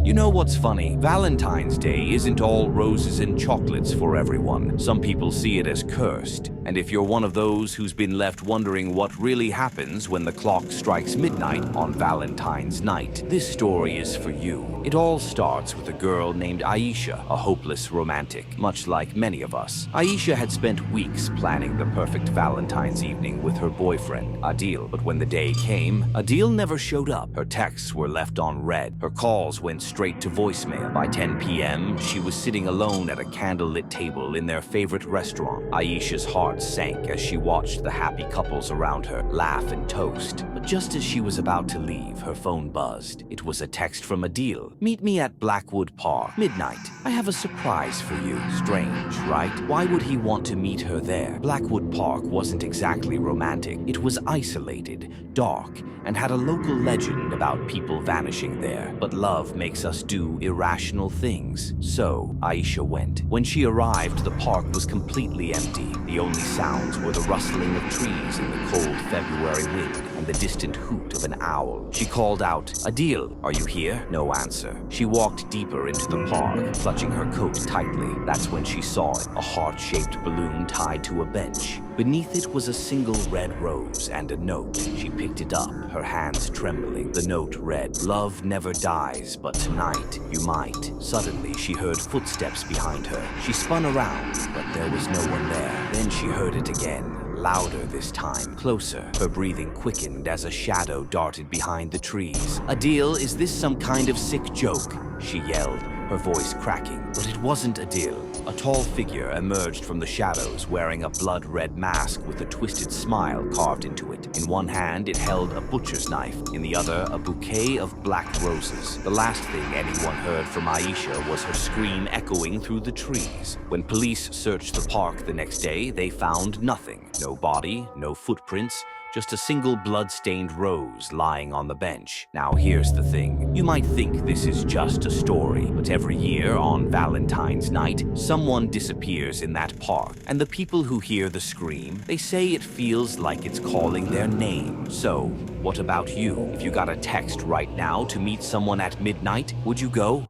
You know what's funny? Valentine's Day isn't all roses and chocolates for everyone. Some people see it as cursed. And if you're one of those who's been left wondering what really happens when the clock strikes midnight on Valentine's night, this story is for you. It all starts with a girl named Aisha, a hopeless romantic, much like many of us. Aisha had spent weeks planning the perfect Valentine's evening with her boyfriend, Adil. But when the day came, Adil never showed up. Her texts were left on read. Her calls went straight to voicemail. By 10 p.m., she was sitting alone at a candlelit table in their favorite restaurant. Aisha's heart sank as she watched the happy couples around her laugh and toast. But just as she was about to leave, her phone buzzed. It was a text from Adil. "Meet me at Blackwood Park, midnight. I have a surprise for you." Strange, right? Why would he want to meet her there? Blackwood Park wasn't exactly romantic. It was isolated, dark, and had a local legend about people vanishing there. But love makes us do irrational things. So, Aisha went. When she arrived, the park was completely empty. The only sounds were the rustling of trees in the cold February wind and the distant hoot of an owl. She called out, "Adil, are you here?" No answer. She walked deeper into the park, clutching her coat tightly. That's when she saw it, a heart-shaped balloon tied to a bench. Beneath it was a single red rose and a note. She picked it up, her hands trembling. The note read, "Love never dies, but tonight you might." Suddenly, she heard footsteps behind her. She spun around, but there was no one there. Then she heard it again. Louder this time, closer. Her breathing quickened as a shadow darted behind the trees. "Adil, is this some kind of sick joke?" she yelled, her voice cracking. But it wasn't Adil. A tall figure emerged from the shadows wearing a blood-red mask with a twisted smile carved into it. In one hand, it held a butcher's knife. In the other, a bouquet of black roses. The last thing anyone heard from Aisha was her scream echoing through the trees. When police searched the park the next day, they found nothing. No body, no footprints, just a single blood-stained rose lying on the bench. Now here's the thing. You might think this is just a story, but every year on Valentine's night, someone disappears in that park. And the people who hear the scream, they say it feels like it's calling their name. So, what about you? If you got a text right now to meet someone at midnight, would you go?